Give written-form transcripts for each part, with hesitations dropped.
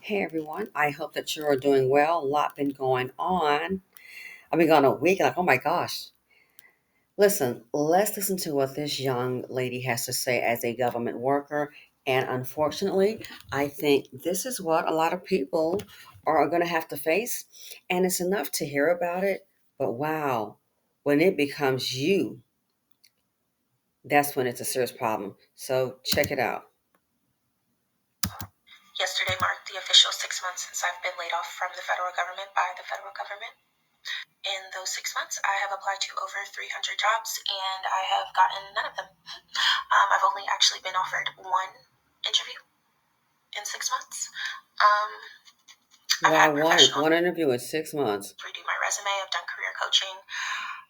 Hey everyone, I hope that you're doing well. A lot been going on. I've been gone a week, like, oh my gosh. Listen, let's listen to what this young lady has to say as a government worker. And unfortunately, I think this is what a lot of people are going to have to face. And it's enough to hear about it. But wow, when it becomes you, that's when it's a serious problem. So check it out. Yesterday marked the official 6 months since I've been laid off from the federal government by the federal government. In those 6 months, I have applied to over 300 jobs and I have gotten none of them. I've only actually been offered one interview in 6 months. I've Wow, had professionals one interview in 6 months. redo my resume, I've done career coaching.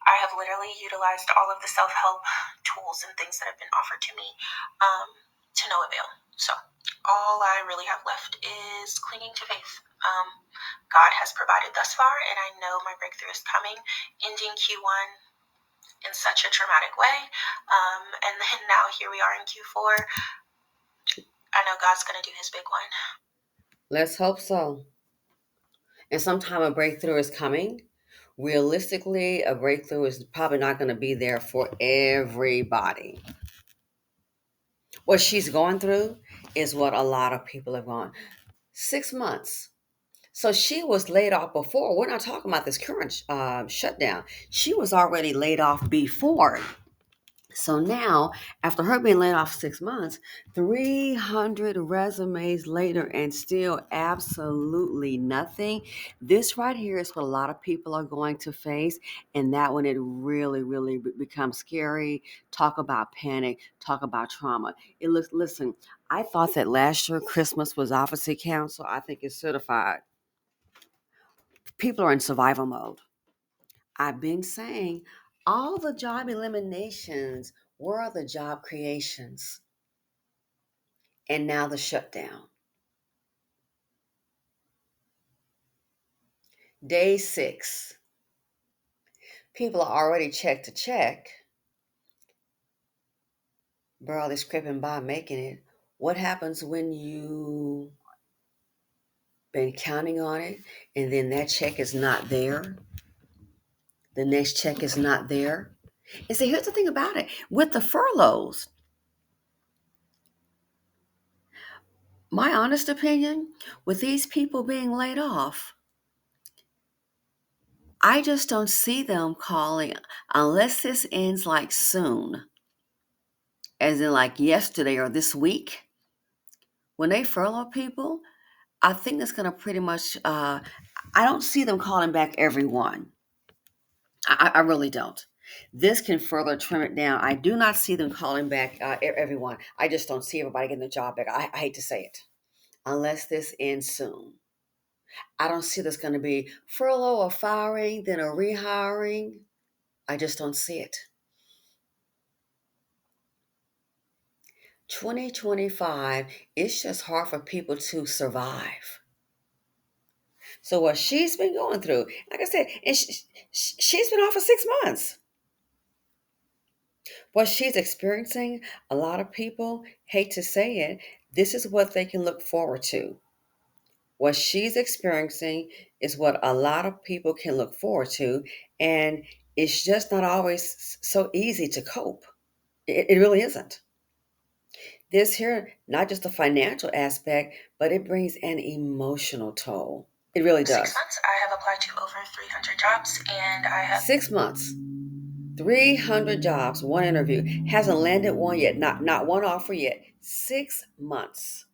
I have literally utilized all of the self help tools and things that have been offered to me to no avail. So, all I really have left is clinging to faith. God has provided thus far, and I know my breakthrough is coming, ending Q1 in such a traumatic way. And then now here we are in Q4. I know God's going to do his big one. Let's hope so. And sometime a breakthrough is coming. Realistically, a breakthrough is probably not going to be there for everybody. What she's going through is what a lot of people have gone. 6 months. So she was laid off before. We're not talking about this current shutdown. She was already laid off before. So now, after her being laid off 6 months, 300 resumes later, and still absolutely nothing. This right here is what a lot of people are going to face. And that when it really, really becomes scary. Talk about panic, talk about trauma. Listen, I thought that last year Christmas was opposite council. I think it's certified. People are in survival mode. I've been saying all the job eliminations were the job creations, and now the shutdown. Day 6, people are already check to check, barely scraping by making it. What happens when you been counting on it and then that check is not there? The next check is not there. And see, here's the thing about it with the furloughs. My honest opinion, with these people being laid off, I just don't see them calling unless this ends like soon, as in like yesterday or this week. When they furlough people, I think it's going to pretty much, I don't see them calling back everyone. I really don't. This can further trim it down. I do not see them calling back everyone. I just don't see everybody getting the job back. I hate to say it. Unless this ends soon. I don't see this going to be furlough or firing, then a rehiring. I just don't see it. 2025, it's just hard for people to survive. So what she's been going through, like I said, and she's been off for 6 months. What she's experiencing, a lot of people hate to say it, this is what they can look forward to. What she's experiencing is what a lot of people can look forward to, and it's just not always so easy to cope. It really isn't. This here, not just a financial aspect, but it brings an emotional toll. It really does. 6 months, I have applied to over 300 jobs and I have 6 months, 300 jobs, one interview. Hasn't landed one yet, not one offer yet. 6 months.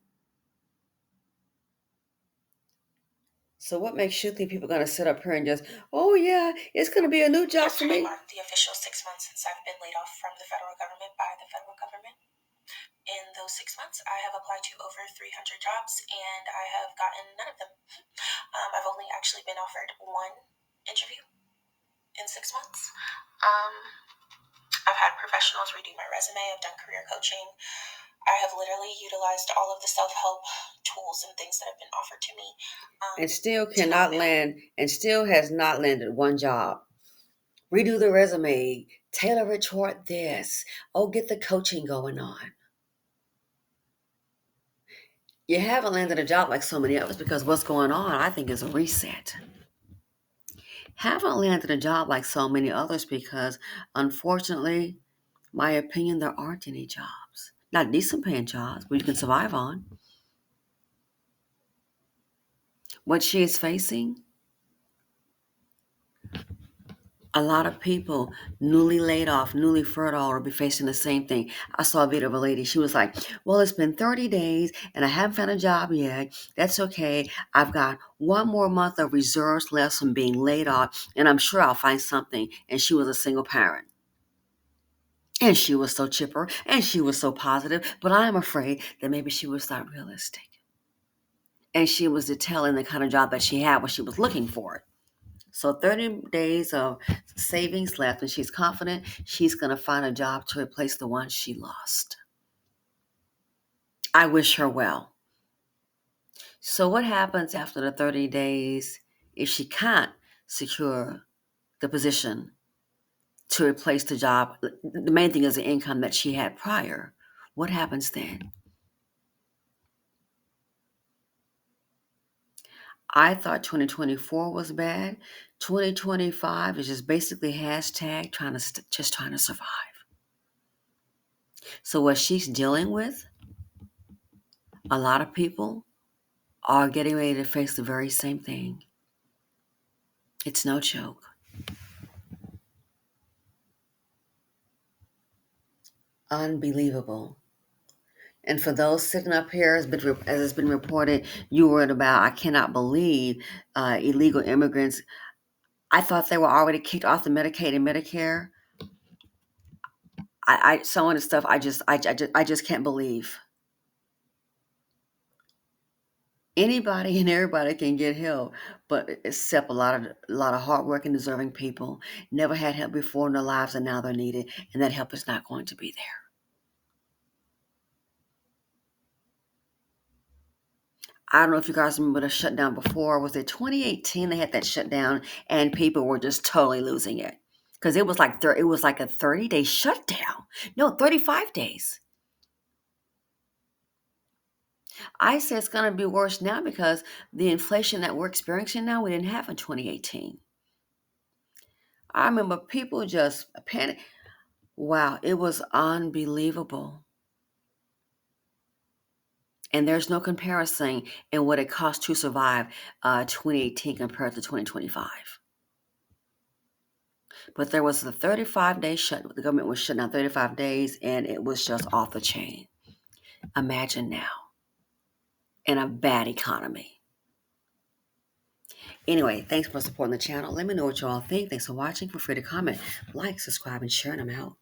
So what makes you think people are going to sit up here and just, oh yeah, it's going to be a new job for yesterday me? marked the official 6 months since I've been laid off from the federal government by the federal government. In those 6 months, I have applied to over 300 jobs and I have gotten none of them. I've only actually been offered one interview in 6 months. I've had professionals redo my resume, I've done career coaching. I have literally utilized all of the self help tools and things that have been offered to me. And still cannot land, and still has not landed one job. Redo the resume, tailor it toward this. Oh, get the coaching going on. You haven't landed a job like so many others because what's going on, I think, is a reset. Haven't landed a job like so many others because, unfortunately, my opinion, there aren't any jobs. Not decent paying jobs, but you can survive on. What she is facing, a lot of people newly laid off, newly furloughed, will be facing the same thing. I saw a video of a lady. She was like, well, it's been 30 days and I haven't found a job yet. That's okay. I've got one more month of reserves left from being laid off, and I'm sure I'll find something. And she was a single parent. And she was so chipper and she was so positive, but I'm afraid that maybe she was not realistic. And she was detailing the kind of job that she had when she was looking for it. So 30 days of savings left, and she's confident she's going to find a job to replace the one she lost. I wish her well. So what happens after the 30 days if she can't secure the position to replace the job? The main thing is the income that she had prior. What happens then? I thought 2024 was bad. 2025 is just basically hashtag just trying to survive. So what she's dealing with, a lot of people are getting ready to face the very same thing. It's no joke. Unbelievable. And for those sitting up here, as it's been reported, you worried about, I cannot believe illegal immigrants. I thought they were already kicked off the Medicaid and Medicare. Some of the stuff I just can't believe. Anybody and everybody can get help, but except a lot of hardworking, deserving people never had help before in their lives, and now they're needed, and that help is not going to be there. I don't know if you guys remember the shutdown before. Was it 2018? They had that shutdown, and people were just totally losing it because it was like a 30-day shutdown. No, 35 days. I say it's going to be worse now because the inflation that we're experiencing now, we didn't have in 2018. I remember people just panic. Wow, it was unbelievable. And there's no comparison in what it cost to survive 2018 compared to 2025. But there was a 35-day shut. The government was shut down 35 days, and it was just off the chain. Imagine now in a bad economy. Anyway, thanks for supporting the channel. Let me know what you all think. Thanks for watching. Feel free to comment, like, subscribe, and share, and I'm out.